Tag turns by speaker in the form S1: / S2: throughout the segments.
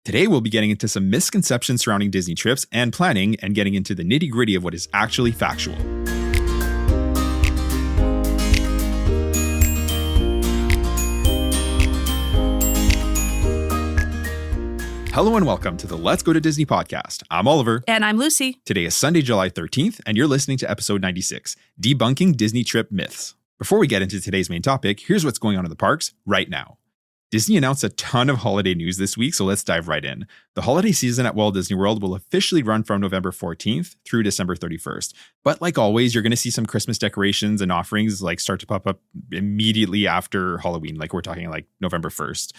S1: Today, we'll be getting into some misconceptions surrounding Disney trips and planning and getting into the nitty-gritty of what is actually factual. Hello and welcome to the Let's Go to Disney podcast. I'm Oliver.
S2: And I'm Lucy.
S1: Today is Sunday, July 13th, and you're listening to episode 96, Debunking Disney Trip Myths. Before we get into today's main topic, here's what's going on in the parks right now. Disney announced a ton of holiday news this week, so let's dive right in. The holiday season at Walt Disney World will officially run from November 14th through December 31st. But like always, you're going to see some Christmas decorations and offerings start to pop up immediately after Halloween, like we're talking like November 1st,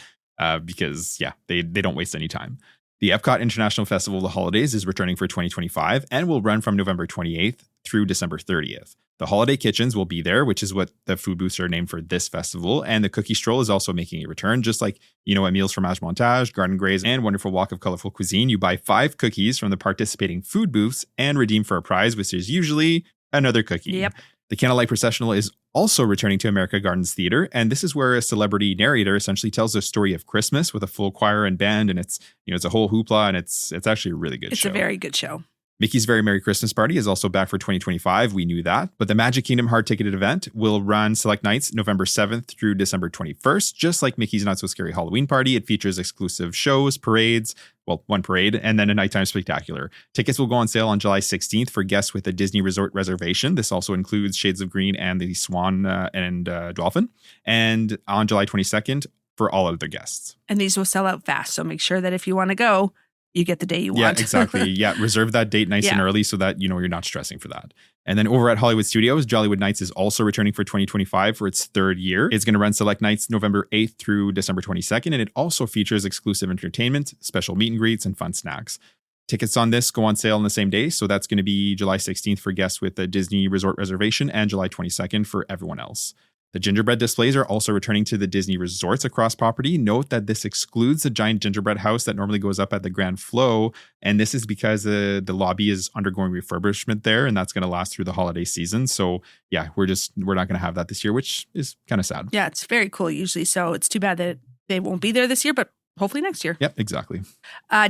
S1: because they don't waste any time. The Epcot International Festival of the Holidays is returning for 2025 and will run from November 28th through December 30th. The holiday kitchens will be there, which is what the food booths are named for this festival. And the cookie stroll is also making a return, just like, at Meals Fromage Montage, Garden Graze, and Wonderful Walk of Colorful Cuisine. You buy 5 cookies from the participating food booths and redeem for a prize, which is usually another cookie.
S2: Yep.
S1: The Candlelight Processional is also returning to America Gardens Theater, and this is where a celebrity narrator essentially tells the story of Christmas with a full choir and band, and it's a whole hoopla, and it's actually a really good show.
S2: It's a very good show.
S1: Mickey's Very Merry Christmas Party is also back for 2025. We knew that. But the Magic Kingdom hard-ticketed event will run select nights November 7th through December 21st. Just like Mickey's Not So Scary Halloween Party, it features exclusive shows, parades, one parade, and then a nighttime spectacular. Tickets will go on sale on July 16th for guests with a Disney Resort reservation. This also includes Shades of Green and the Swan and Dolphin. And on July 22nd for all other guests.
S2: And these will sell out fast. So make sure that if you want to go, you get the day you want.
S1: Yeah, exactly. Reserve that date nice and early so that, you're not stressing for that. And then over at Hollywood Studios, Jollywood Nights is also returning for 2025 for its 3rd year. It's going to run select nights November 8th through December 22nd. And it also features exclusive entertainment, special meet and greets, and fun snacks. Tickets on this go on sale on the same day. So that's going to be July 16th for guests with a Disney Resort reservation and July 22nd for everyone else. The gingerbread displays are also returning to the Disney resorts across property. Note that this excludes the giant gingerbread house that normally goes up at the Grand Flow. And this is because the lobby is undergoing refurbishment there, and that's going to last through the holiday season. So we're not going to have that this year, which is kind of sad.
S2: Yeah, it's very cool usually. So it's too bad that they won't be there this year, but hopefully next year.
S1: Yep, exactly.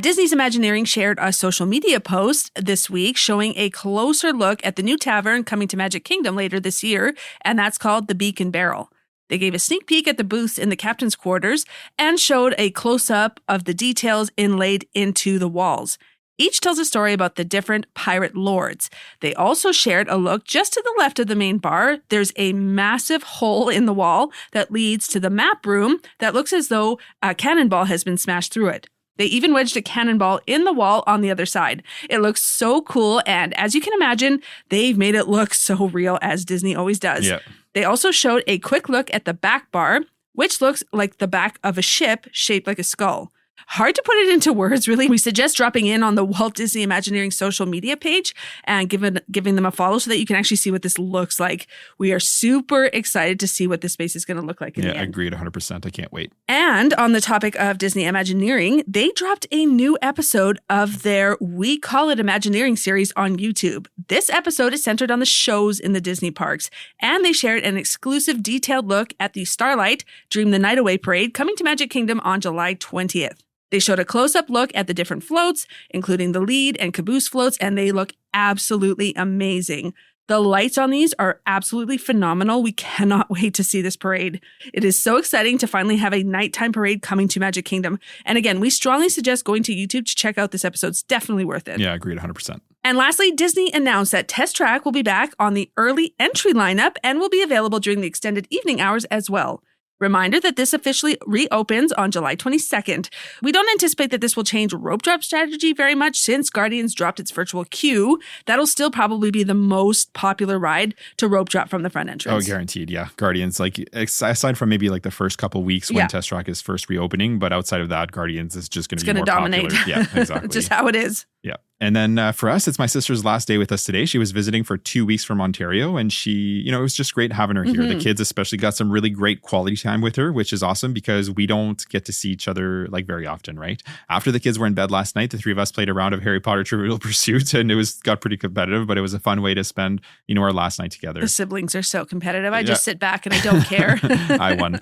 S2: Disney's Imagineering shared a social media post this week showing a closer look at the new tavern coming to Magic Kingdom later this year, and that's called the Beak and Barrel. They gave a sneak peek at the booths in the captain's quarters and showed a close-up of the details inlaid into the walls. Each tells a story about the different pirate lords. They also shared a look just to the left of the main bar. There's a massive hole in the wall that leads to the map room that looks as though a cannonball has been smashed through it. They even wedged a cannonball in the wall on the other side. It looks so cool, and as you can imagine, they've made it look so real, as Disney always does.
S1: Yeah.
S2: They also showed a quick look at the back bar, which looks like the back of a ship shaped like a skull. Hard to put it into words, really. We suggest dropping in on the Walt Disney Imagineering social media page and giving them a follow so that you can actually see what this looks like. We are super excited to see what this space is going to look like in the end.
S1: Yeah, agreed 100%. I can't wait.
S2: And on the topic of Disney Imagineering, they dropped a new episode of their We Call It Imagineering series on YouTube. This episode is centered on the shows in the Disney parks, and they shared an exclusive detailed look at the Starlight Dream the Night Away parade coming to Magic Kingdom on July 20th. They showed a close-up look at the different floats, including the lead and caboose floats, and they look absolutely amazing. The lights on these are absolutely phenomenal. We cannot wait to see this parade. It is so exciting to finally have a nighttime parade coming to Magic Kingdom. And again, we strongly suggest going to YouTube to check out this episode. It's definitely worth it.
S1: Yeah, agreed 100%.
S2: And lastly, Disney announced that Test Track will be back on the early entry lineup and will be available during the extended evening hours as well. Reminder that this officially reopens on July 22nd. We don't anticipate that this will change rope drop strategy very much since Guardians dropped its virtual queue. That'll still probably be the most popular ride to rope drop from the front entrance.
S1: Oh, guaranteed. Yeah. Guardians, aside from maybe the first couple weeks when Test Track is first reopening, but outside of that, Guardians is just going to be more
S2: dominate.
S1: popular. Yeah, exactly.
S2: Just how it is.
S1: Yeah. And then for us, it's my sister's last day with us today. She was visiting for 2 weeks from Ontario, and she, it was just great having her here. The kids especially got some really great quality time with her, which is awesome because we don't get to see each other like very often, right? After the kids were in bed last night, the three of us played a round of Harry Potter Trivial Pursuit, and it got pretty competitive, but it was a fun way to spend, our last night together.
S2: The siblings are so competitive. I just sit back and I don't care.
S1: I won.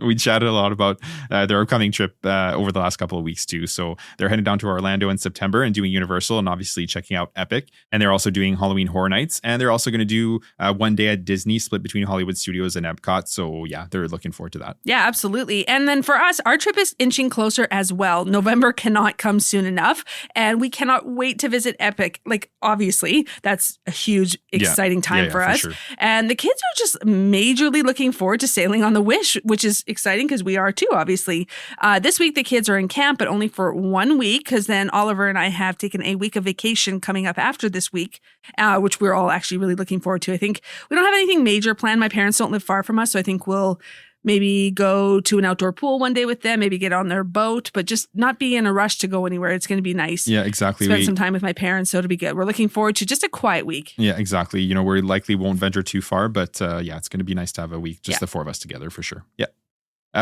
S1: We chatted a lot about their upcoming trip over the last couple of weeks too. So they're heading down to Orlando in September and doing Universal and obviously checking out Epic. And they're also doing Halloween Horror Nights. And they're also going to do one day at Disney split between Hollywood Studios and Epcot. So yeah, they're looking forward to that.
S2: Yeah, absolutely. And then for us, our trip is inching closer as well. November cannot come soon enough. And we cannot wait to visit Epic. Like, obviously, that's a huge, exciting time for us. Sure. And the kids are just majorly looking forward to sailing on the Wish, which is exciting because we are too, obviously. This week, the kids are in camp, but only for 1 week, because then Oliver and I have taken a week of vacation coming up after this week, which we're all actually really looking forward to. I think we don't have anything major planned. My parents don't live far from us, so I think we'll maybe go to an outdoor pool one day with them, maybe get on their boat, but just not be in a rush to go anywhere. It's going to be nice.
S1: Yeah, exactly.
S2: Spend some time with my parents, so it'll be good. We're looking forward to just a quiet week.
S1: Yeah, exactly. We likely won't venture too far, but it's going to be nice to have a week, just the four of us together for sure. Yeah.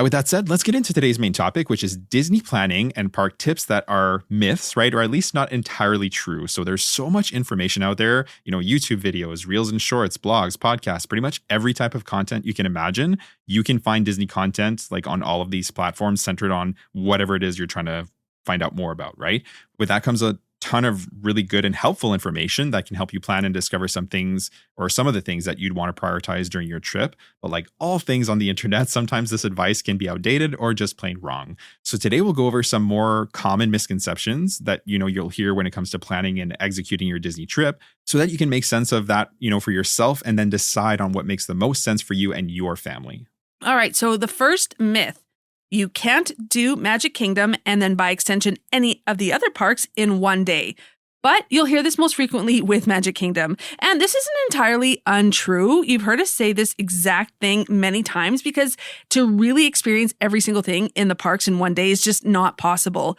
S1: With that said, let's get into today's main topic, which is Disney planning and park tips that are myths, right? Or at least not entirely true. So there's so much information out there, YouTube videos, reels and shorts, blogs, podcasts, pretty much every type of content you can imagine. You can find Disney content like on all of these platforms centered on whatever it is you're trying to find out more about, right? With that comes a ton of really good and helpful information that can help you plan and discover some things or some of the things that you'd want to prioritize during your trip. But like all things on the internet, sometimes this advice can be outdated or just plain wrong. So today we'll go over some more common misconceptions that, you'll hear when it comes to planning and executing your Disney trip so that you can make sense of that, for yourself and then decide on what makes the most sense for you and your family.
S2: All right. So the first myth: you can't do Magic Kingdom and then by extension any of the other parks in one day. But you'll hear this most frequently with Magic Kingdom. And this isn't entirely untrue. You've heard us say this exact thing many times because to really experience every single thing in the parks in one day is just not possible.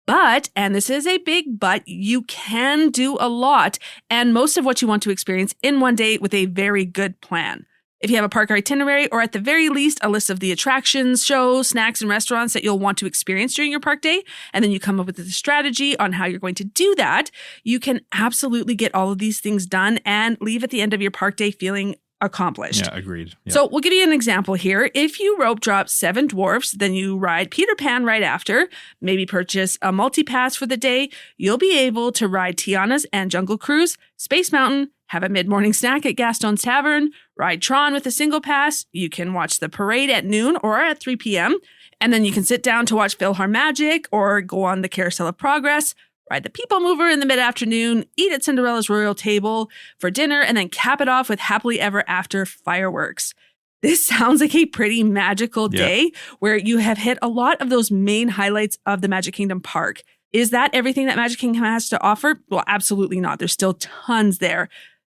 S2: But, and this is a big but, you can do a lot and most of what you want to experience in one day with a very good plan. If you have a park itinerary, or at the very least, a list of the attractions, shows, snacks, and restaurants that you'll want to experience during your park day, and then you come up with a strategy on how you're going to do that, you can absolutely get all of these things done and leave at the end of your park day feeling accomplished.
S1: Yeah, agreed. Yeah.
S2: So we'll give you an example here. If you rope drop 7 dwarfs, then you ride Peter Pan right after, maybe purchase a multi-pass for the day, you'll be able to ride Tiana's and Jungle Cruise, Space Mountain, have a mid-morning snack at Gaston's Tavern, ride Tron with a single pass, you can watch the parade at noon or at 3 p.m., and then you can sit down to watch PhilharMagic or go on the Carousel of Progress, ride the People Mover in the mid-afternoon, eat at Cinderella's Royal Table for dinner, and then cap it off with Happily Ever After fireworks. This sounds like a pretty magical day where you have hit a lot of those main highlights of the Magic Kingdom park. Is that everything that Magic Kingdom has to offer? Well, absolutely not. There's still tons there.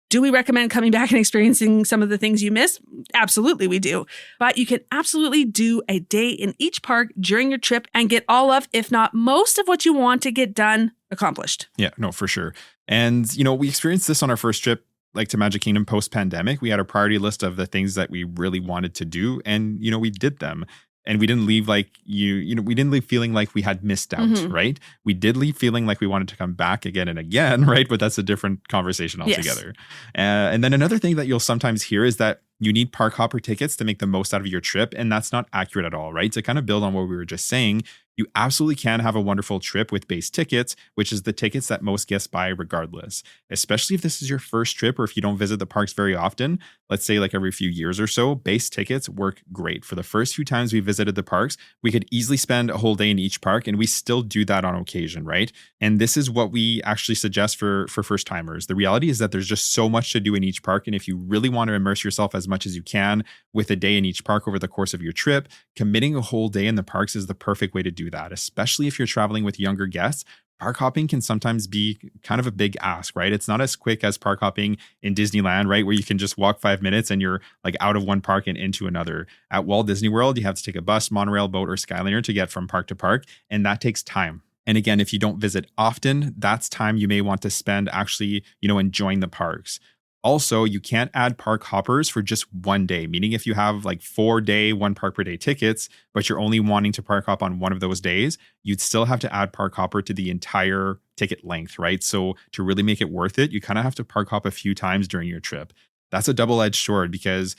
S2: Do we recommend coming back and experiencing some of the things you missed? Absolutely, we do. But you can absolutely do a day in each park during your trip and get all of, if not most of what you want to get done accomplished.
S1: Yeah, no, for sure. And, we experienced this on our first trip, like to Magic Kingdom post-pandemic. We had a priority list of the things that we really wanted to do, and, we did them. And we didn't leave we didn't leave feeling like we had missed out, right? We did leave feeling like we wanted to come back again and again, right? But that's a different conversation altogether. Yes. And then another thing that you'll sometimes hear is that you need park hopper tickets to make the most out of your trip. And that's not accurate at all, right? To kind of build on what we were just saying, you absolutely can have a wonderful trip with base tickets, which is the tickets that most guests buy regardless, especially if this is your first trip or if you don't visit the parks very often, let's say like every few years or so, base tickets work great. For the first few times we visited the parks, we could easily spend a whole day in each park, and we still do that on occasion, right? And this is what we actually suggest for first timers. The reality is that there's just so much to do in each park. And if you really want to immerse yourself as much as you can with a day in each park over the course of your trip, committing a whole day in the parks is the perfect way to do that, especially if you're traveling with younger guests. Park hopping can sometimes be kind of a big ask, right? It's not as quick as park hopping in Disneyland, right? Where you can just walk 5 minutes and you're like out of one park and into another. At Walt Disney World, you have to take a bus, monorail, boat, or Skyliner to get from park to park. And that takes time. And again, if you don't visit often, that's time you may want to spend actually, enjoying the parks. Also, you can't add park hoppers for just one day, meaning if you have like 4-day, 1 park per day tickets, but you're only wanting to park hop on one of those days, you'd still have to add park hopper to the entire ticket length, right? So to really make it worth it, you kind of have to park hop a few times during your trip. That's a double-edged sword because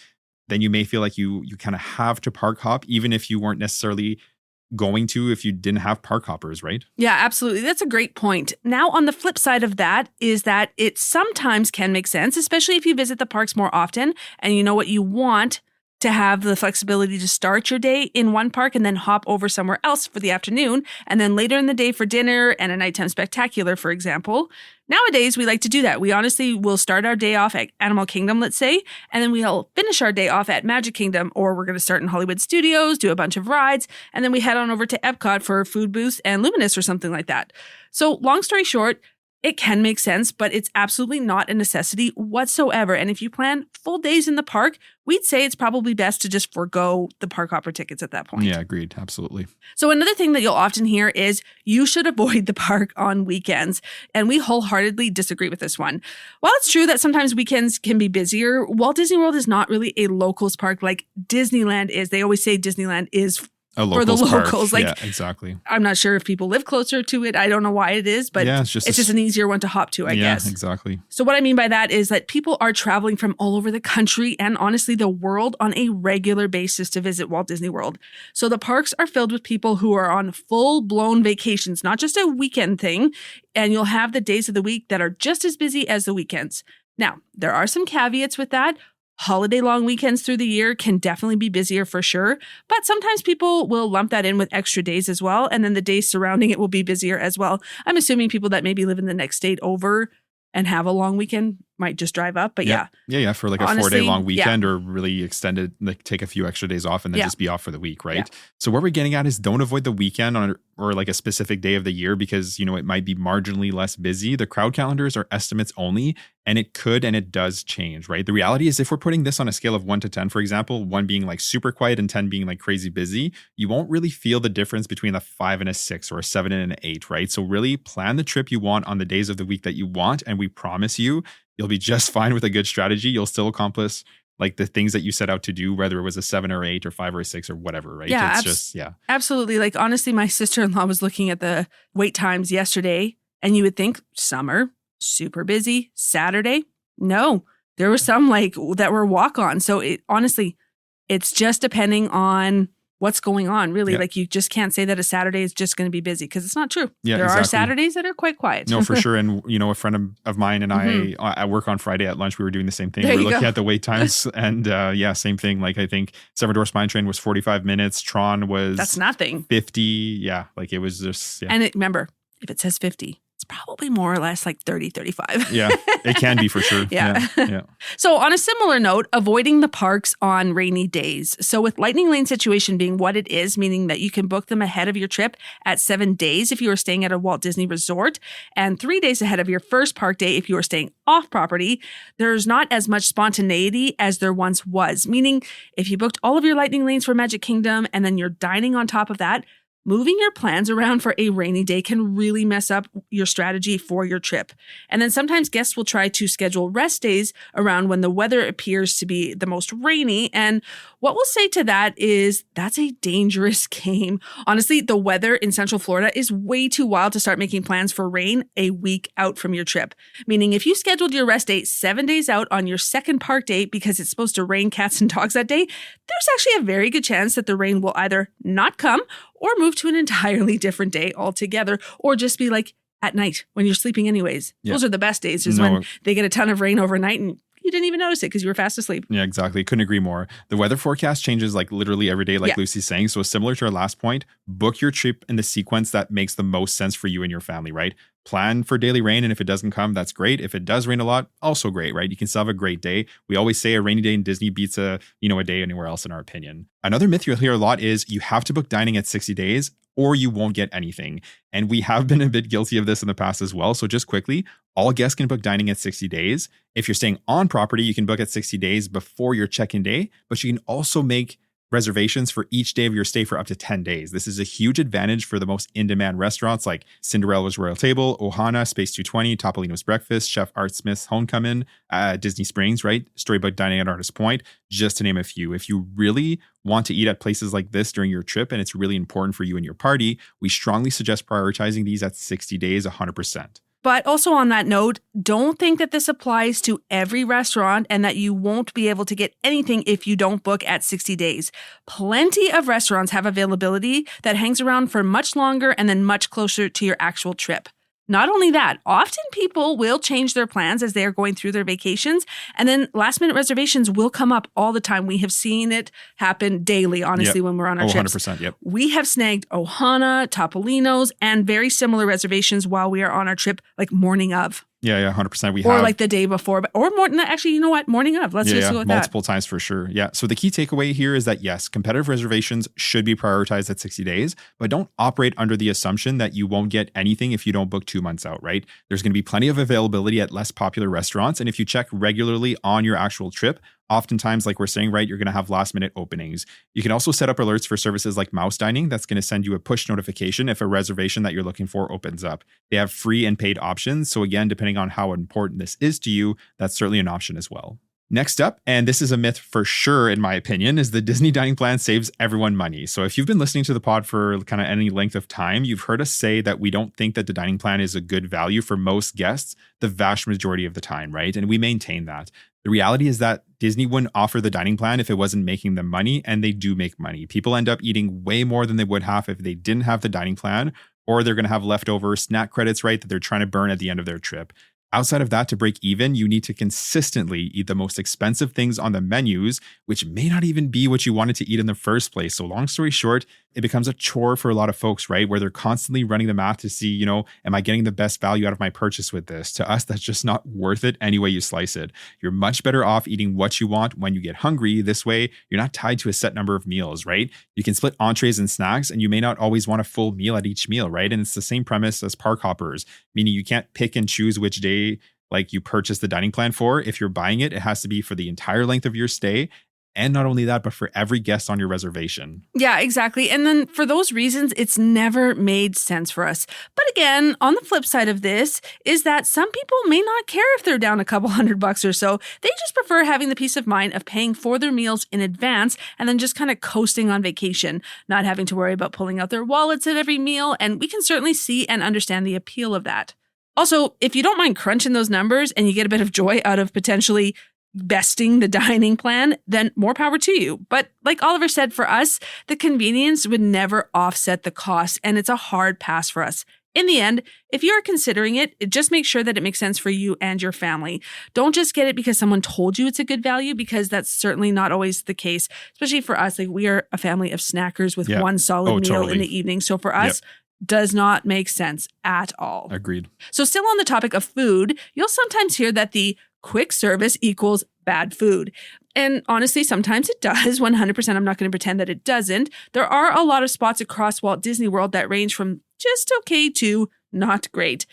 S1: then you may feel like you kind of have to park hop, even if you weren't necessarily going to if you didn't have park hoppers, right?
S2: Yeah, absolutely. That's a great point. Now, on the flip side of that is that it sometimes can make sense, especially if you visit the parks more often and you know what you want, to have the flexibility to start your day in one park and then hop over somewhere else for the afternoon, and then later in the day for dinner and a nighttime spectacular, for example. Nowadays, we like to do that. We honestly will start our day off at Animal Kingdom, let's say, and then we'll finish our day off at Magic Kingdom, or we're going to start in Hollywood Studios, do a bunch of rides, and then we head on over to Epcot for food booths and Luminous or something like that. So long story short, it can make sense, but it's absolutely not a necessity whatsoever. And if you plan full days in the park, we'd say it's probably best to just forego the park hopper tickets at that point.
S1: Yeah, agreed. Absolutely.
S2: So another thing that you'll often hear is you should avoid the park on weekends. And we wholeheartedly disagree with this one. While it's true that sometimes weekends can be busier, Walt Disney World is not really a locals park like Disneyland is. They always say Disneyland is for the locals.
S1: Like, yeah, exactly.
S2: I'm not sure if people live closer to it. I don't know why it is, but
S1: yeah,
S2: it's just an easier one to hop to, I guess.
S1: Yeah, exactly.
S2: So what I mean by that is that people are traveling from all over the country and honestly the world on a regular basis to visit Walt Disney World. So the parks are filled with people who are on full-blown vacations, not just a weekend thing. And you'll have the days of the week that are just as busy as the weekends. Now, there are some caveats with that. Holiday long weekends through the year can definitely be busier for sure, but sometimes people will lump that in with extra days as well, and then the days surrounding it will be busier as well. I'm assuming people that maybe live in the next state over and have a long weekend might just drive up, but yeah.
S1: Yeah, for like a honestly, 4-day long weekend or really extended, like take a few extra days off and then just be off for the week, right? Yeah. So what we're getting at is don't avoid the weekend or like a specific day of the year because, it might be marginally less busy. The crowd calendars are estimates only, and it could and it does change, right? The reality is if we're putting this on a scale of 1 to 10, for example, 1 being like super quiet and 10 being like crazy busy, you won't really feel the difference between a 5 and a 6 or a 7 and an 8, right? So really plan the trip you want on the days of the week that you want, and we promise you'll be just fine with a good strategy. You'll still accomplish like the things that you set out to do, whether it was a 7 or 8 or 5 or a 6 or whatever, right?
S2: Yeah, absolutely. Like honestly, my sister-in-law was looking at the wait times yesterday, and you would think summer, super busy. Saturday, no, there were some like that were walk-on. So honestly, it's just depending on what's going on, really. Like you just can't say that a Saturday is just going to be busy because it's not true. Yeah, there are Saturdays that are quite quiet.
S1: No, for sure. And, a friend of mine and I work on Friday at lunch. We were doing the same thing. We were looking at the wait times and same thing. Like I think Seven Dwarfs Mine Train was 45 minutes. Tron was... That's nothing. 50. Yeah. Like it was just... Yeah.
S2: And remember, if it says 50... it's probably more or less like 30, 35.
S1: Yeah, it can be for sure. Yeah.
S2: So on a similar note, avoiding the parks on rainy days. So with Lightning Lane situation being what it is, meaning that you can book them ahead of your trip at 7 days if you are staying at a Walt Disney resort and 3 days ahead of your first park day if you are staying off property, there's not as much spontaneity as there once was. Meaning if you booked all of your Lightning Lanes for Magic Kingdom and then you're dining on top of that, moving your plans around for a rainy day can really mess up your strategy for your trip. And then sometimes guests will try to schedule rest days around when the weather appears to be the most rainy. And what we'll say to that is that's a dangerous game. Honestly, the weather in Central Florida is way too wild to start making plans for rain a week out from your trip. Meaning if you scheduled your rest day 7 days out on your second park day because it's supposed to rain cats and dogs that day, there's actually a very good chance that the rain will either not come or move to an entirely different day altogether, or just be like at night when you're sleeping anyways. Yeah. Those are the best days, when they get a ton of rain overnight and you didn't even notice it because you were fast asleep.
S1: Yeah, exactly. Couldn't agree more. The weather forecast changes like literally every day, like Lucy's saying. So similar to our last point, book your trip in the sequence that makes the most sense for you and your family, right? Plan for daily rain, and if it doesn't come, that's great. If it does rain a lot, also great, right? You can still have a great day. We always say a rainy day in Disney beats a day anywhere else, in our opinion. Another myth you'll hear a lot is you have to book dining at 60 days or you won't get anything. And we have been a bit guilty of this in the past as well. So just quickly, all guests can book dining at 60 days. If you're staying on property, you can book at 60 days before your check-in day, but you can also make reservations for each day of your stay for up to 10 days. This is a huge advantage for the most in-demand restaurants like Cinderella's Royal Table, Ohana, Space 220, Topolino's Breakfast, Chef Art Smith's Homecoming, Disney Springs, right? Storybook Dining at Artist Point, just to name a few. If you really want to eat at places like this during your trip and it's really important for you and your party, we strongly suggest prioritizing these at 60 days, 100%.
S2: But also on that note, don't think that this applies to every restaurant and that you won't be able to get anything if you don't book at 60 days. Plenty of restaurants have availability that hangs around for much longer and then much closer to your actual trip. Not only that, often people will change their plans as they are going through their vacations, and then last-minute reservations will come up all the time. We have seen it happen daily, honestly, when we're on our trips.
S1: 100%, yep.
S2: We have snagged Ohana, Topolino's, and very similar reservations while we are on our trip, like morning of.
S1: Yeah, 100%. We
S2: or
S1: have,
S2: like the day before, or more. Actually, you know what? Morning of. Let's just go with
S1: multiple times for sure. Yeah. So the key takeaway here is that yes, competitive reservations should be prioritized at 60 days, but don't operate under the assumption that you won't get anything if you don't book 2 months out, right? There's going to be plenty of availability at less popular restaurants. And if you check regularly on your actual trip, oftentimes, like we're saying, right, you're going to have last minute openings. You can also set up alerts for services like Mouse Dining. That's going to send you a push notification if a reservation that you're looking for opens up. They have free and paid options. So again, depending on how important this is to you, that's certainly an option as well. Next up, and this is a myth for sure, in my opinion, is the Disney dining plan saves everyone money. So if you've been listening to the pod for kind of any length of time, you've heard us say that we don't think that the dining plan is a good value for most guests the vast majority of the time, right? And we maintain that. The reality is that Disney wouldn't offer the dining plan if it wasn't making them money, and they do make money. People end up eating way more than they would have if they didn't have the dining plan, or they're going to have leftover snack credits, right, that they're trying to burn at the end of their trip. Outside of that, to break even, you need to consistently eat the most expensive things on the menus, which may not even be what you wanted to eat in the first place. So long story short, it becomes a chore for a lot of folks, right? Where they're constantly running the math to see, am I getting the best value out of my purchase with this? To us, that's just not worth it any way you slice it. You're much better off eating what you want when you get hungry. This way, you're not tied to a set number of meals, right? You can split entrees and snacks, and you may not always want a full meal at each meal, right? And it's the same premise as park hoppers, meaning you can't pick and choose which day like you purchase the dining plan for. If you're buying it, it has to be for the entire length of your stay. And not only that, but for every guest on your reservation.
S2: Yeah, exactly. And then for those reasons, it's never made sense for us. But again, on the flip side of this is that some people may not care if they're down a couple $100 or so. They just prefer having the peace of mind of paying for their meals in advance and then just kind of coasting on vacation, not having to worry about pulling out their wallets at every meal. And we can certainly see and understand the appeal of that. Also, if you don't mind crunching those numbers and you get a bit of joy out of potentially besting the dining plan, then more power to you. But like Oliver said, for us, the convenience would never offset the cost, and it's a hard pass for us. In the end, if you are considering it, just make sure that it makes sense for you and your family. Don't just get it because someone told you it's a good value, because that's certainly not always the case, especially for us. Like, we are a family of snackers with one solid meal in the evening. So for us, does not make sense at all.
S1: Agreed.
S2: So still on the topic of food, you'll sometimes hear that the quick service equals bad food. And honestly, sometimes it does. 100%, I'm not going to pretend that it doesn't. There are a lot of spots across Walt Disney World that range from just okay to not great.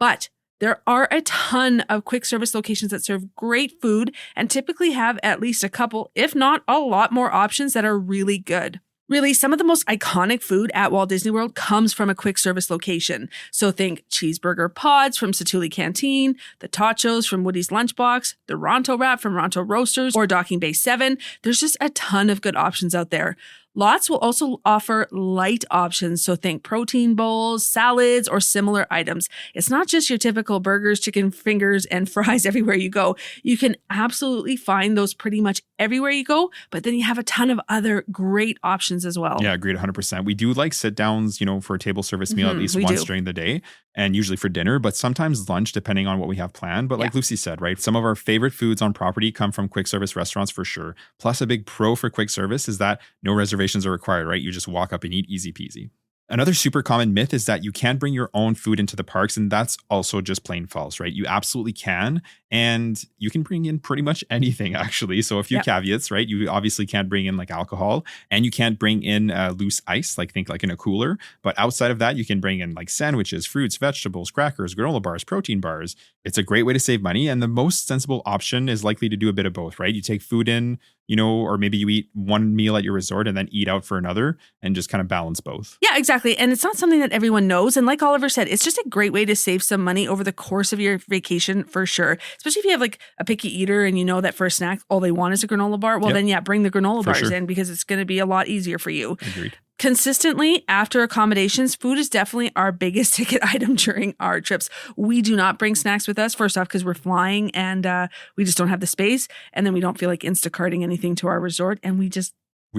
S2: But there are a ton of quick service locations that serve great food and typically have at least a couple, if not a lot more options that are really good. Really, some of the most iconic food at Walt Disney World comes from a quick service location. So think cheeseburger pods from Satuli Canteen, the tachos from Woody's Lunchbox, the Ronto wrap from Ronto Roasters, or Docking Bay 7. There's just a ton of good options out there. Lots will also offer light options, so think protein bowls, salads, or similar items. It's not just your typical burgers, chicken fingers, and fries everywhere you go. You can absolutely find those pretty much everywhere you go, but then you have a ton of other great options as well.
S1: Yeah, agreed 100%. We do like sit downs, for a table service meal at least once during the day, and usually for dinner, but sometimes lunch depending on what we have planned. But like Lucy said, right, some of our favorite foods on property come from quick service restaurants for sure. Plus, a big pro for quick service is that no reservations are required, right? You just walk up and eat, easy peasy. Another super common myth is that you can't bring your own food into the parks, and that's also just plain false, right? You absolutely can, and you can bring in pretty much anything, actually. So a few caveats, right? You obviously can't bring in like alcohol, and you can't bring in loose ice, think like in a cooler. But outside of that, you can bring in like sandwiches, fruits, vegetables, crackers, granola bars, protein bars. It's a great way to save money, and the most sensible option is likely to do a bit of both, right? You take food in, or maybe you eat one meal at your resort and then eat out for another and just kind of balance both.
S2: Yeah, exactly. And it's not something that everyone knows. And like Oliver said, it's just a great way to save some money over the course of your vacation for sure. Especially if you have like a picky eater and you know that for a snack, all they want is a granola bar. Well, then bring the granola bars in because it's going to be a lot easier for you.
S1: Agreed.
S2: Consistently, after accommodations, food is definitely our biggest ticket item during our trips. We do not bring snacks with us, first off, because we're flying and we just don't have the space. And then we don't feel like Instacarting anything to our resort. And we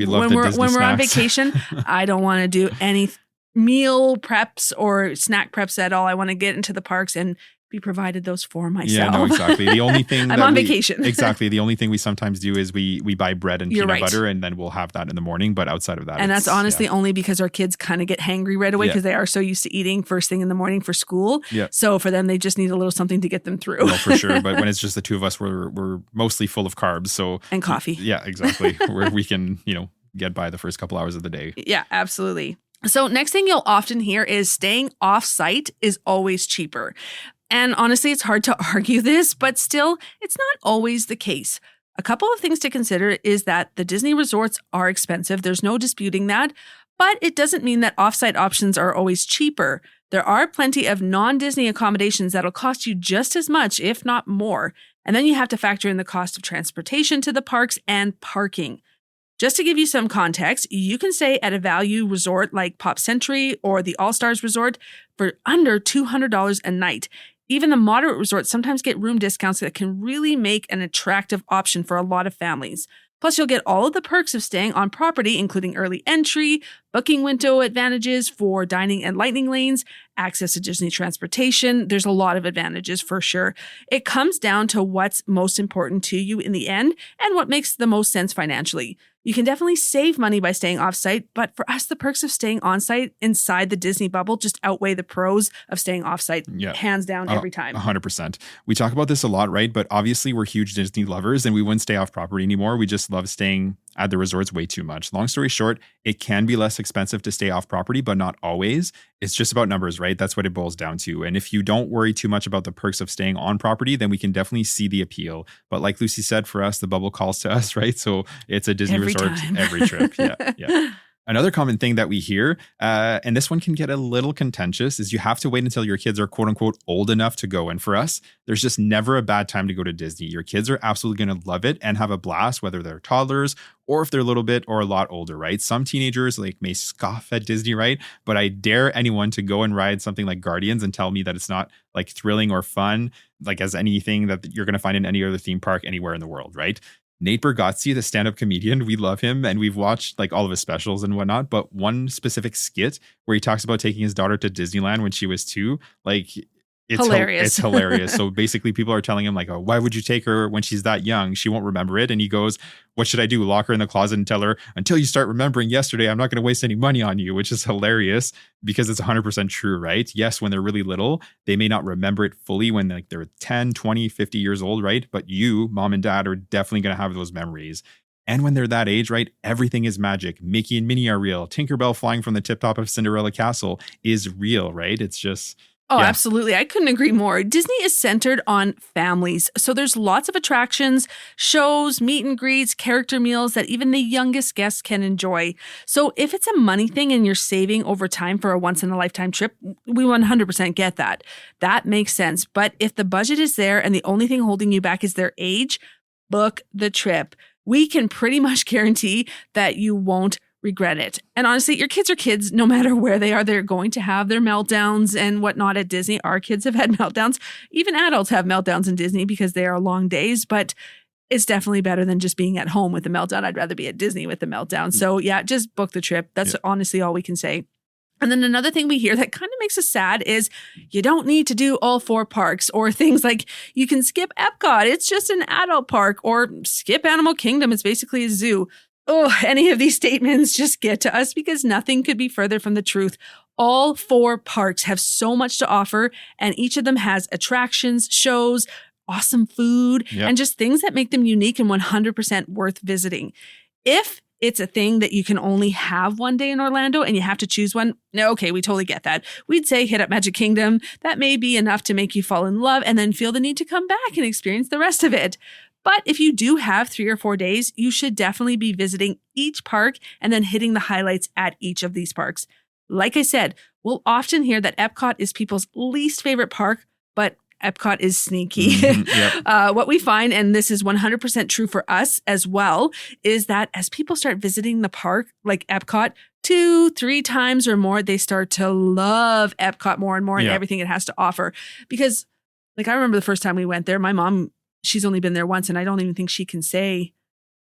S1: love the Disney
S2: when we're on
S1: snacks.
S2: vacation, I don't want to do any meal preps or snack preps at all. I want to get into the parks and be provided those for myself.
S1: Yeah, no, exactly. The only thing
S2: I'm on vacation.
S1: Exactly. The only thing we sometimes do is we buy bread and peanut butter and then we'll have that in the morning. But outside of that,
S2: and that's honestly only because our kids kind of get hangry right away because they are so used to eating first thing in the morning for school. Yeah. So for them, they just need a little something to get them through.
S1: No, for sure. But when it's just the two of us, we're mostly full of carbs. So
S2: and coffee.
S1: Yeah, exactly. Where we can, get by the first couple hours of the day.
S2: Yeah, absolutely. So next thing you'll often hear is staying off-site is always cheaper. And honestly, it's hard to argue this, but still, it's not always the case. A couple of things to consider is that the Disney resorts are expensive. There's no disputing that, but it doesn't mean that off-site options are always cheaper. There are plenty of non-Disney accommodations that'll cost you just as much, if not more. And then you have to factor in the cost of transportation to the parks and parking. Just to give you some context, you can stay at a value resort like Pop Century or the All-Stars Resort for under $200 a night. Even the moderate resorts sometimes get room discounts that can really make an attractive option for a lot of families. Plus, you'll get all of the perks of staying on property, including early entry, booking window advantages for dining and lightning lanes, access to Disney transportation. There's a lot of advantages for sure. It comes down to what's most important to you in the end and what makes the most sense financially. You can definitely save money by staying off-site, but for us, the perks of staying on-site inside the Disney bubble just outweigh the pros of staying off-site, hands down, every time.
S1: 100%. We talk about this a lot, right? But obviously, we're huge Disney lovers, and we wouldn't stay off property anymore. We just love staying at the resorts way too much. Long story short, it can be less expensive to stay off property, but not always. It's just about numbers, right? That's what it boils down to. And if you don't worry too much about the perks of staying on property, then we can definitely see the appeal. But like Lucy said, for us, the bubble calls to us, right? So it's a Disney resort every trip. Yeah. Another common thing that we hear, and this one can get a little contentious, is you have to wait until your kids are quote unquote old enough to go. And for us, there's just never a bad time to go to Disney. Your kids are absolutely going to love it and have a blast, whether they're toddlers or if they're a little bit or a lot older, right? Some teenagers may scoff at Disney, right? But I dare anyone to go and ride something like Guardians and tell me that it's not thrilling or fun, as anything that you're going to find in any other theme park anywhere in the world, right? Nate Bargatze, the stand-up comedian, we love him and we've watched all of his specials and whatnot. But one specific skit where he talks about taking his daughter to Disneyland when she was 2, it's hilarious. It's hilarious. So basically people are telling him why would you take her when she's that young? She won't remember it. And he goes, what should I do? Lock her in the closet and tell her, until you start remembering yesterday, I'm not going to waste any money on you, which is hilarious because it's 100% true, right? Yes, when they're really little, they may not remember it fully when they're 10, 20, 50 years old, right? But you, mom and dad, are definitely going to have those memories. And when they're that age, right, everything is magic. Mickey and Minnie are real. Tinkerbell flying from the tip top of Cinderella Castle is real, right? It's just...
S2: Oh, yeah. Absolutely. I couldn't agree more. Disney is centered on families. So there's lots of attractions, shows, meet and greets, character meals that even the youngest guests can enjoy. So if it's a money thing and you're saving over time for a once-in-a-lifetime trip, we 100% get that. That makes sense. But if the budget is there and the only thing holding you back is their age, book the trip. We can pretty much guarantee that you won't regret it. And honestly, your kids are kids no matter where they are. They're going to have their meltdowns and whatnot at Disney. Our kids have had meltdowns. Even adults have meltdowns in Disney because they are long days, but it's definitely better than just being at home with a meltdown. I'd rather be at Disney with a meltdown. So yeah, just book the trip. That's honestly all we can say. And then another thing we hear that kind of makes us sad is you don't need to do all 4 parks, or things like you can skip Epcot. It's just an adult park, or skip Animal Kingdom. It's basically a zoo. Oh, any of these statements just get to us because nothing could be further from the truth. All 4 parks have so much to offer, and each of them has attractions, shows, awesome food, and just things that make them unique and 100% worth visiting. If it's a thing that you can only have one day in Orlando and you have to choose one, no, okay, we totally get that. We'd say hit up Magic Kingdom. That may be enough to make you fall in love and then feel the need to come back and experience the rest of it. But if you do have 3 or 4 days, you should definitely be visiting each park and then hitting the highlights at each of these parks. Like I said, we'll often hear that Epcot is people's least favorite park, but Epcot is sneaky. What we find, and this is 100% true for us as well, is that as people start visiting the park, like Epcot, 2-3 times or more, they start to love Epcot more and more and everything it has to offer. Because like I remember the first time we went there, my mom, she's only been there once and I don't even think she can say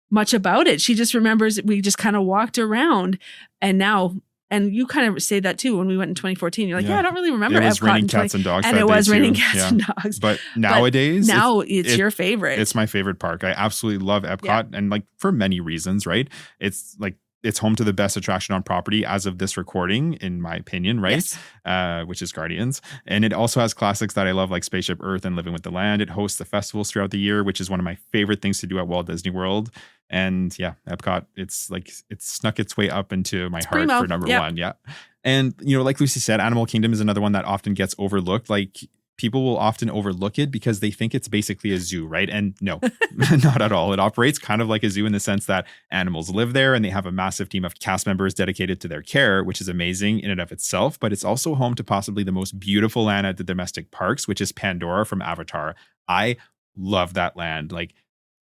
S2: much about it. She just remembers we just kind of walked around and now... And you kind of say that too when we went in 2014. You're like, I don't really remember Epcot.
S1: It was raining cats and dogs.
S2: And it was raining cats and dogs.
S1: But nowadays,
S2: now it's your favorite.
S1: It's my favorite park. I absolutely love Epcot, and like for many reasons, right? It's like it's home to the best attraction on property as of this recording, in my opinion, right? Yes. Which is Guardians. And it also has classics that I love, like Spaceship Earth and Living with the Land. It hosts the festivals throughout the year, which is one of my favorite things to do at Walt Disney World. And yeah, Epcot, it's snuck its way up into my heart for number one. Yeah. And, you know, like Lucy said, Animal Kingdom is another one that often gets overlooked. Like people will often overlook it because they think it's basically a zoo, right? And no, not at all. It operates kind of like a zoo in the sense that animals live there and they have a massive team of cast members dedicated to their care, which is amazing in and of itself. But it's also home to possibly the most beautiful land at the domestic parks, which is Pandora from Avatar. I love that land. Like,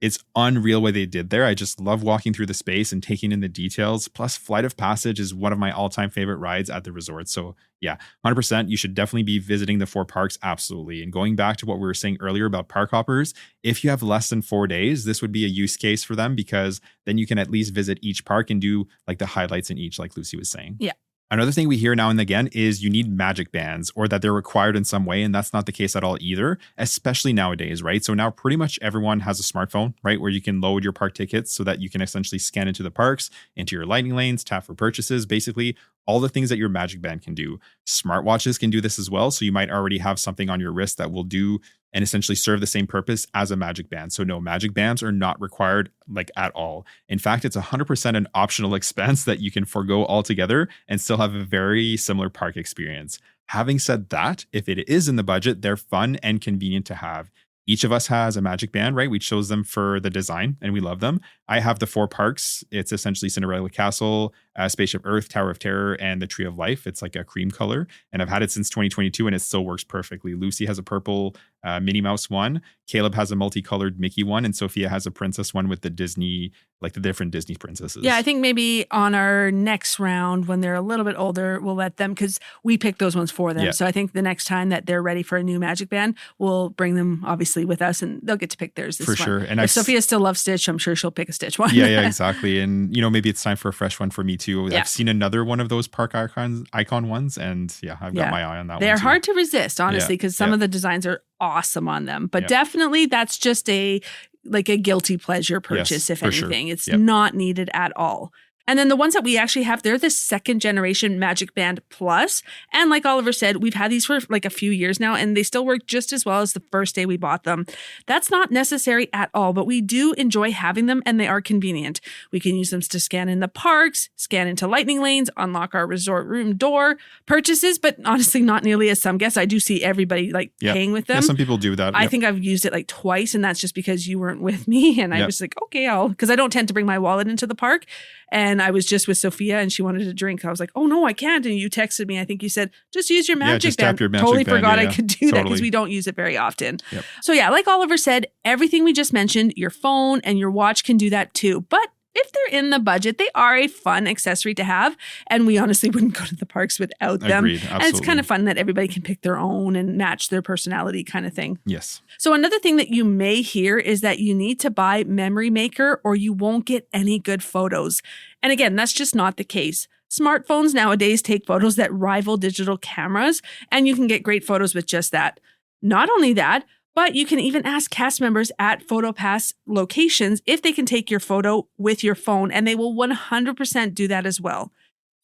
S1: it's unreal what they did there. I just love walking through the space and taking in the details. Plus, Flight of Passage is one of my all-time favorite rides at the resort. So yeah, 100%. You should definitely be visiting the 4 parks. Absolutely. And going back to what we were saying earlier about park hoppers, if you have less than 4 days, this would be a use case for them because then you can at least visit each park and do like the highlights in each, like Lucy was saying.
S2: Yeah.
S1: Another thing we hear now and again is you need magic bands or that they're required in some way. And that's not the case at all either, especially nowadays, right? So now pretty much everyone has a smartphone, right? Where you can load your park tickets so that you can essentially scan into the parks, into your lightning lanes, tap for purchases, basically all the things that your magic band can do. Smartwatches can do this as well. So you might already have something on your wrist that will do and essentially serve the same purpose as a magic band. So no, magic bands are not required like at all. In fact, it's 100% an optional expense that you can forego altogether and still have a very similar park experience. Having said that, if it is in the budget, they're fun and convenient to have. Each of us has a magic band, right? We chose them for the design and we love them. I have the 4 parks. It's essentially Cinderella Castle, Spaceship Earth, Tower of Terror, and the Tree of Life. It's like a cream color. And I've had it since 2022 and it still works perfectly. Lucy has a purple Minnie Mouse one. Caleb has a multicolored Mickey one. And Sophia has a princess one with the Disney, like the different Disney princesses.
S2: Yeah, I think maybe on our next round, when they're a little bit older, we'll let them, because we picked those ones for them. Yeah. So I think the next time that they're ready for a new magic band, we'll bring them obviously with us and they'll get to pick theirs this
S1: for sure. And
S2: if Sophia still loves Stitch, I'm sure she'll pick a Stitch one.
S1: Yeah, exactly. And, you know, maybe it's time for a fresh one for me too. Yeah. I've seen another one of those park icon ones. And I've got my eye on that one.
S2: They're hard to resist, honestly, because some of the designs are awesome on them. But definitely that's just a guilty pleasure purchase, if anything. Sure. It's not needed at all. And then the ones that we actually have, they're the 2nd generation Magic Band Plus. And like Oliver said, we've had these for like a few years now, and they still work just as well as the first day we bought them. That's not necessary at all, but we do enjoy having them, and they are convenient. We can use them to scan in the parks, scan into lightning lanes, unlock our resort room door, purchases, but honestly, not nearly as some guests. I do see everybody paying with them.
S1: Yeah, some people do that.
S2: I think I've used it like twice, and that's just because you weren't with me. And I was like, okay, because I don't tend to bring my wallet into the park. And I was just with Sophia and she wanted a drink. I was like, oh, no, I can't. And you texted me. I think you said, just use your magic band.
S1: Tap your magic
S2: totally
S1: band.
S2: Forgot I could do that because we don't use it very often. Yep. So yeah, like Oliver said, everything we just mentioned, your phone and your watch can do that too. But if they're in the budget, they are a fun accessory to have. And we honestly wouldn't go to the parks without them.
S1: Agreed, absolutely.
S2: And it's kind of fun that everybody can pick their own and match their personality kind of thing.
S1: Yes.
S2: So another thing that you may hear is that you need to buy Memory Maker or you won't get any good photos. And again, that's just not the case. Smartphones nowadays take photos that rival digital cameras, and you can get great photos with just that. Not only that, but you can even ask cast members at PhotoPass locations if they can take your photo with your phone, and they will 100% do that as well.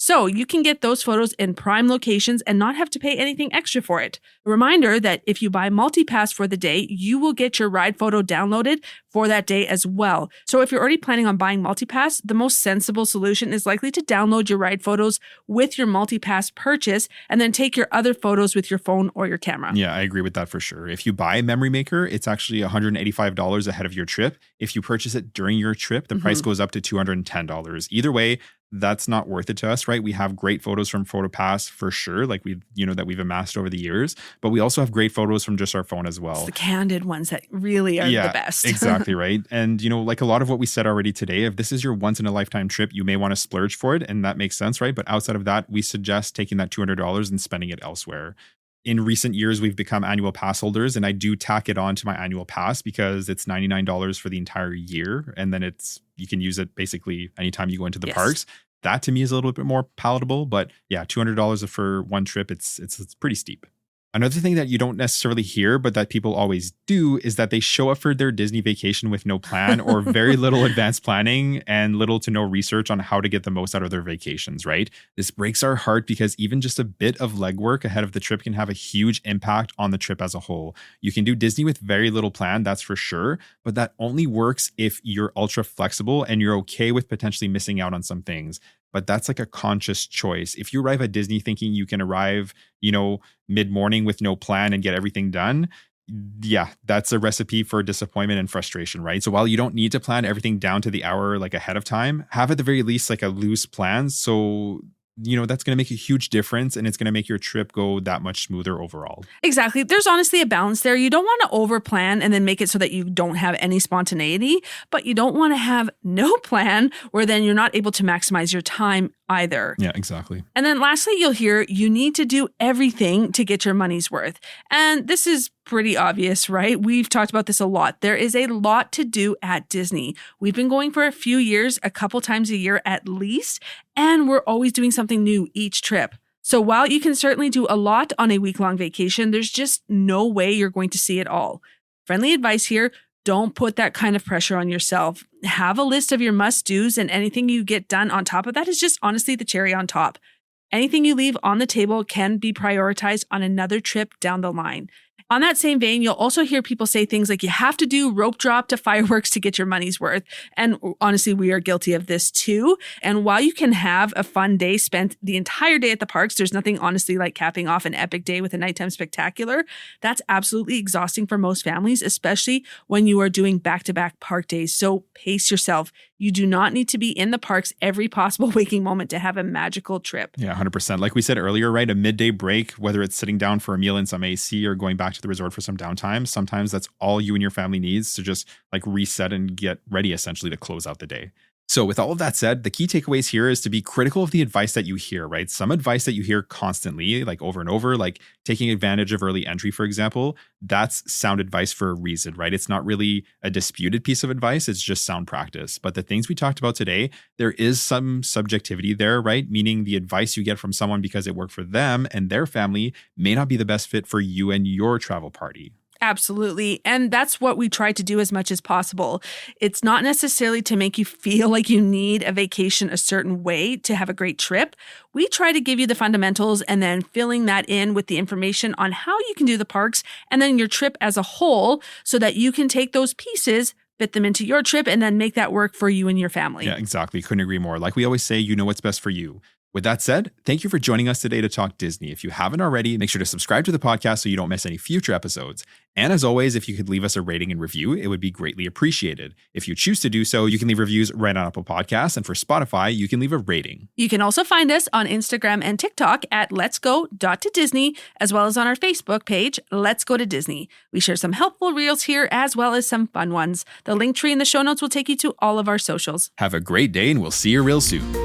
S2: So you can get those photos in prime locations and not have to pay anything extra for it. A reminder that if you buy multi-pass for the day, you will get your ride photo downloaded for that day as well. So if you're already planning on buying multi-pass, the most sensible solution is likely to download your ride photos with your multi-pass purchase and then take your other photos with your phone or your camera.
S1: Yeah, I agree with that for sure. If you buy Memory Maker, it's actually $185 ahead of your trip. If you purchase it during your trip, the price goes up to $210. Either way, that's not worth it to us, right? We have great photos from PhotoPass for sure, like we've amassed over the years, but we also have great photos from just our phone as well.
S2: It's the candid ones that really are the best.
S1: Exactly, right? And like a lot of what we said already today, if this is your once in a lifetime trip, you may want to splurge for it, and that makes sense, right? But outside of that, we suggest taking that $200 and spending it elsewhere. In recent years, we've become annual pass holders, and I do tack it on to my annual pass because it's $99 for the entire year. And then you can use it basically anytime you go into the parks. That to me is a little bit more palatable, but yeah, $200 for one trip, it's pretty steep. Another thing that you don't necessarily hear, but that people always do, is that they show up for their Disney vacation with no plan or very little advanced planning and little to no research on how to get the most out of their vacations, right? This breaks our heart because even just a bit of legwork ahead of the trip can have a huge impact on the trip as a whole. You can do Disney with very little plan, that's for sure, but that only works if you're ultra flexible and you're okay with potentially missing out on some things. But that's like a conscious choice. If you arrive at Disney thinking you can arrive, mid-morning with no plan and get everything done, yeah, that's a recipe for disappointment and frustration, right? So while you don't need to plan everything down to the hour like ahead of time, have at the very least like a loose plan. So that's going to make a huge difference and it's going to make your trip go that much smoother overall.
S2: Exactly. There's honestly a balance there. You don't want to over plan and then make it so that you don't have any spontaneity, but you don't want to have no plan where then you're not able to maximize your time either.
S1: Yeah, exactly.
S2: And then lastly, you'll hear you need to do everything to get your money's worth. And this is pretty obvious, right? We've talked about this a lot. There is a lot to do at Disney. We've been going for a few years, a couple times a year at least, and we're always doing something new each trip. So while you can certainly do a lot on a week-long vacation, there's just no way you're going to see it all. Friendly advice here, don't put that kind of pressure on yourself. Have a list of your must-dos, and anything you get done on top of that is just honestly the cherry on top. Anything you leave on the table can be prioritized on another trip down the line. On that same vein, you'll also hear people say things like you have to do rope drop to fireworks to get your money's worth. And honestly, we are guilty of this too. And while you can have a fun day spent the entire day at the parks, there's nothing honestly like capping off an epic day with a nighttime spectacular. That's absolutely exhausting for most families, especially when you are doing back-to-back park days. So pace yourself. You do not need to be in the parks every possible waking moment to have a magical trip.
S1: Yeah, 100%. Like we said earlier, right? A midday break, whether it's sitting down for a meal in some AC or going back to the resort for some downtime, sometimes that's all you and your family needs to just like reset and get ready essentially to close out the day. So with all of that said, the key takeaways here is to be critical of the advice that you hear, right? Some advice that you hear constantly, like over and over, like taking advantage of early entry, for example, that's sound advice for a reason, right? It's not really a disputed piece of advice. It's just sound practice. But the things we talked about today, there is some subjectivity there, right? Meaning the advice you get from someone because it worked for them and their family may not be the best fit for you and your travel party.
S2: Absolutely. And that's what we try to do as much as possible. It's not necessarily to make you feel like you need a vacation a certain way to have a great trip. We try to give you the fundamentals and then filling that in with the information on how you can do the parks and then your trip as a whole so that you can take those pieces, fit them into your trip, and then make that work for you and your family.
S1: Yeah, exactly. Couldn't agree more. Like we always say, you know what's best for you. With that said, thank you for joining us today to talk Disney. If you haven't already, make sure to subscribe to the podcast so you don't miss any future episodes. And as always, if you could leave us a rating and review, it would be greatly appreciated. If you choose to do so, you can leave reviews right on Apple Podcasts. And for Spotify, you can leave a rating.
S2: You can also find us on Instagram and TikTok at letsgo.to-disney, as well as on our Facebook page, Let's Go to Disney. We share some helpful reels here as well as some fun ones. The link tree in the show notes will take you to all of our socials.
S1: Have a great day and we'll see you real soon.